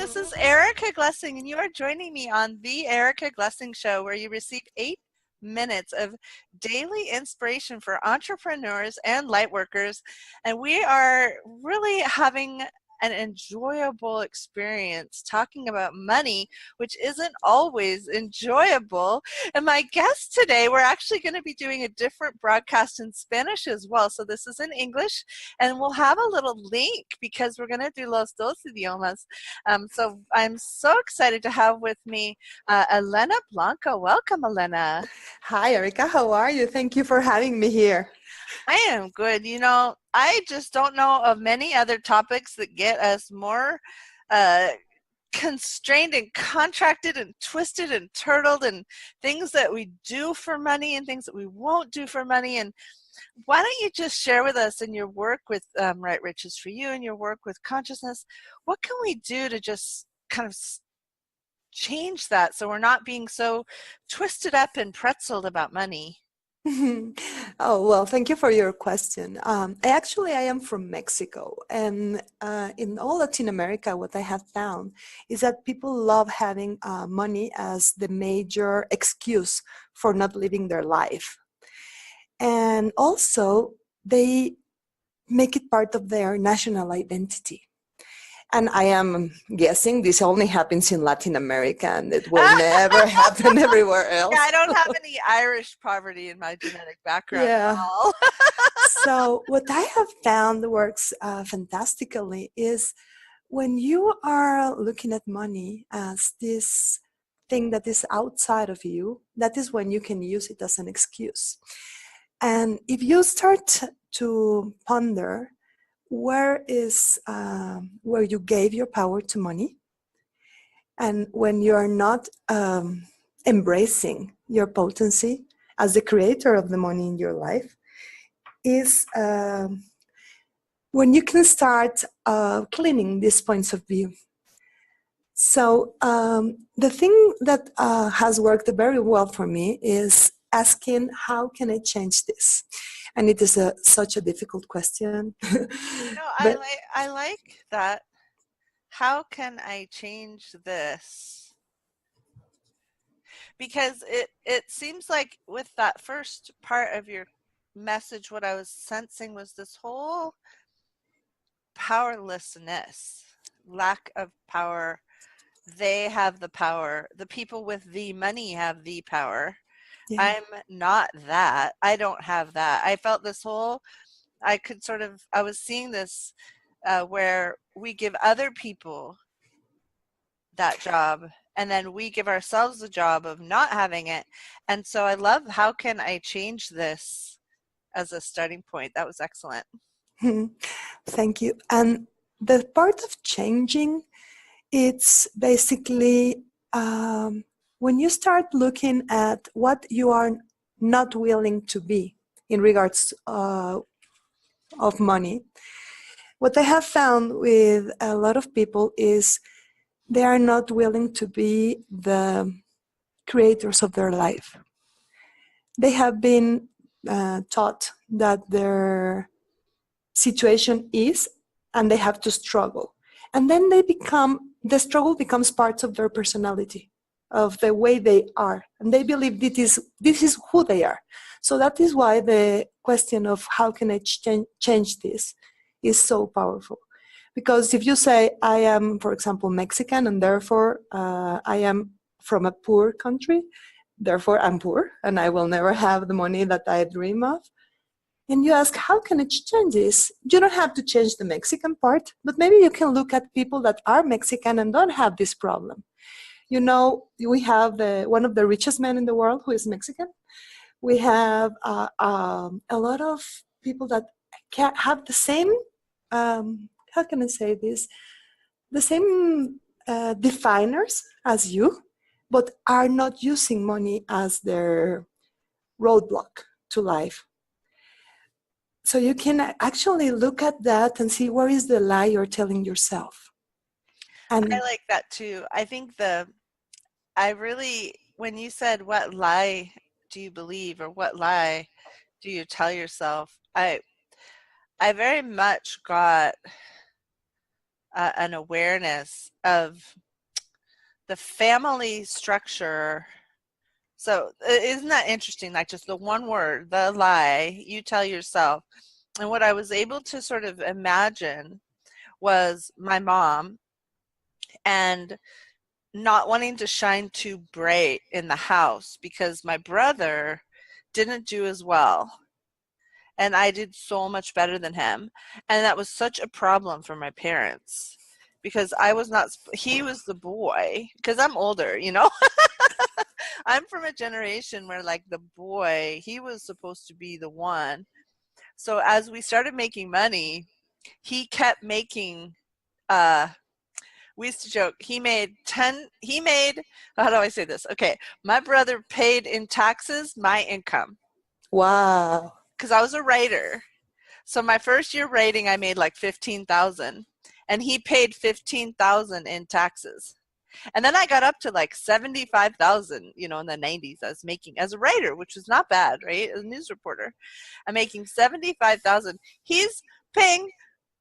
This is Erica Glessing, and you are joining me on The Erica Glessing Show, where you receive 8 minutes of daily inspiration for entrepreneurs and lightworkers. And we are really having an enjoyable experience talking about money, which isn't always enjoyable. And my guest today, we're actually going to be doing a different broadcast in Spanish as well. So this is in English, and we'll have a little link because we're going to do los dos idiomas. So I'm so excited to have with me Elena Blanco. Welcome, Elena. Hi, Erica. How are you? Thank you for having me here. I am good. I just don't know of many other topics that get us more uh, constrained and contracted and twisted and turtled, and things that we do for money and things that we won't do for money. And why don't you just share with us in your work with Right Riches for You and your work with consciousness, what can we do to just kind of change that so we're not being so twisted up and pretzeled about money? Oh, well, thank you for your question. I am from Mexico, and in all Latin America, what I have found is that people love having money as the major excuse for not living their life. And also, they make it part of their national identity. And I am guessing this only happens in Latin America, and it will never happen everywhere else. Yeah, I don't have any Irish poverty in my genetic background at all. So what I have found works fantastically is when you are looking at money as this thing that is outside of you, that is when you can use it as an excuse. And if you start to ponder where you gave your power to money, and when you are not embracing your potency as the creator of the money in your life, is when you can start cleaning these points of view. So the thing that has worked very well for me is asking, how can I change this? And it is such a difficult question. I like that. How can I change this? Because it seems like with that first part of your message, what I was sensing was this whole powerlessness, lack of power. They have the power. The people with the money have the power. Yeah. I'm not that. I don't have that. I felt this whole, I was seeing this where we give other people that job, and then we give ourselves the job of not having it. And so I love, how can I change this as a starting point? That was excellent. Thank you. And the part of changing, it's basically when you start looking at what you are not willing to be in regards of money. What I have found with a lot of people is they are not willing to be the creators of their life. They have been taught that their situation is, and they have to struggle. And then the struggle becomes part of their personality, of the way they are. And they believe this is who they are. So that is why the question of how can I change this is so powerful. Because if you say, I am, for example, Mexican, and therefore I am from a poor country, therefore I'm poor, and I will never have the money that I dream of. And you ask, how can I change this? You don't have to change the Mexican part, but maybe you can look at people that are Mexican and don't have this problem. You know, we have one of the richest men in the world who is Mexican. We have a lot of people that have the same, how can I say this? The same definers as you, but are not using money as their roadblock to life. So you can actually look at that and see where is the lie you're telling yourself. And I like that too. I think when you said, what lie do you believe, or what lie do you tell yourself? I very much got an awareness of the family structure. So isn't that interesting? Like just the one word, the lie you tell yourself. And what I was able to sort of imagine was my mom and not wanting to shine too bright in the house because my brother didn't do as well. And I did so much better than him. And that was such a problem for my parents because I was not, he was the boy, because I'm older, you know? I'm from a generation where, like, the boy, he was supposed to be the one. So as we started making money, he kept making, uh, we used to joke, he made, how do I say this? Okay, my brother paid in taxes my income Wow. because I was a writer. So my first year writing, I made like 15,000, and he paid 15,000 in taxes. And then I got up to like 75,000, you know, in the 90s. I was making as a writer, which was not bad, right? As a news reporter, I'm making 75,000. He's paying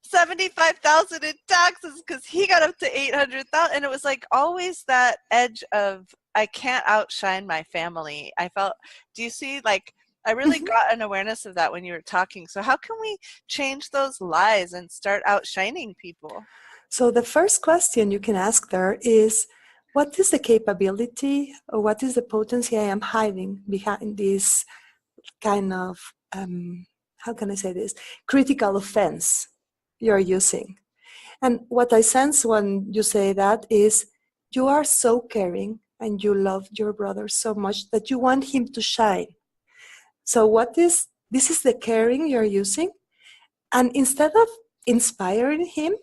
75,000 in taxes because he got up to 800,000. And it was like always that edge of I can't outshine my family. I felt, do you see, like, I really Mhm. got an awareness of that when you were talking. So how can we change those lies and start outshining people? So the first question you can ask there is, what is the capability or what is the potency I am hiding behind this kind of, how can I say this, critical offense you're using? And what I sense when you say that is you are so caring and you love your brother so much that you want him to shine. So what is, this is the caring you're using, and instead of inspiring him,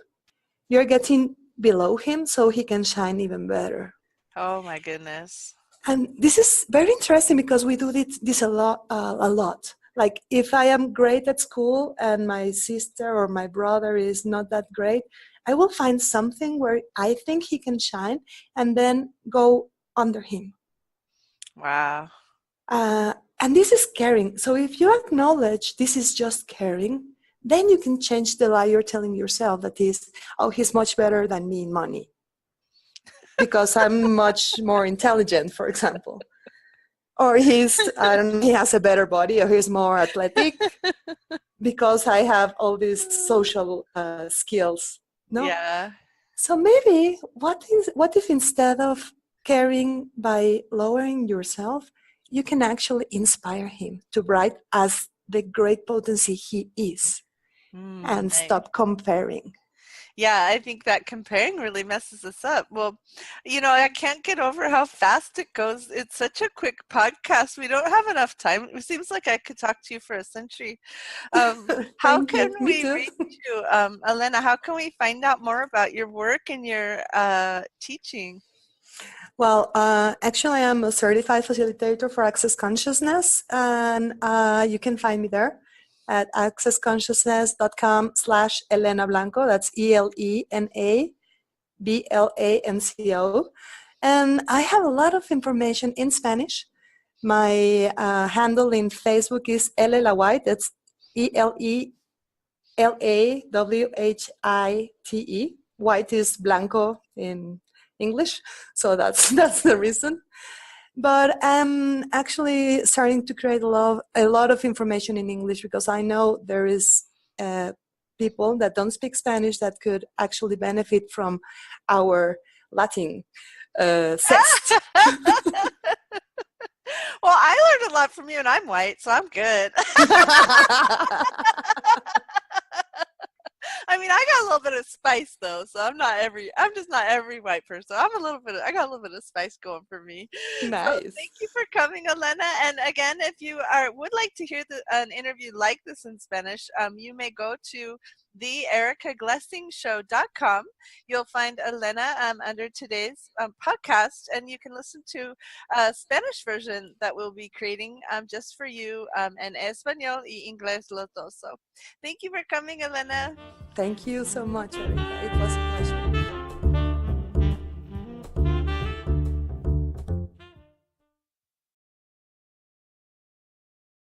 you're getting below him so he can shine even better. Oh my goodness. And this is very interesting because we do this a lot, a lot. Like if I am great at school and my sister or my brother is not that great, I will find something where I think he can shine and then go under him. Wow. Uh, and this is caring. So if you acknowledge this is just caring, then you can change the lie you're telling yourself that is, oh, he's much better than me in money because I'm much more intelligent, for example. Or he's, I don't know, he has a better body or he's more athletic because I have all these social skills. No? Yeah. So maybe what if instead of caring by lowering yourself, you can actually inspire him to bright as the great potency he is and Nice. stop comparing. Yeah, I think that comparing really messes us up. Well, you know, I can't get over how fast it goes. It's such a quick podcast. We don't have enough time. It seems like I could talk to you for a century. How Thank can you. Me we too. reach you, Elena? How can we find out more about your work and your teaching? Well, actually, I'm a certified facilitator for Access Consciousness, and you can find me there at accessconsciousness.com/Elena Blanco. That's ELENA BLANCO. And I have a lot of information in Spanish. My handle in Facebook is Ele la White. That's ELELAWHITE. White is blanco in English, so that's the reason. But I'm actually starting to create a lot of information in English because I know there is people that don't speak Spanish that could actually benefit from our Latin zest. Well, I learned a lot from you, and I'm white, so I'm good. I mean, I got a little bit of spice though, so I'm just not every white person. I got a little bit of spice going for me. So Nice. thank you for coming, Elena. And again, if you would like to hear an interview like this in Spanish, you may go to theerikaglessingshow.com. You'll find Elena under today's podcast, and you can listen to a Spanish version that we'll be creating just for you, en español y inglés los dos. So thank you for coming, Elena. Thank you so much, Erika. It was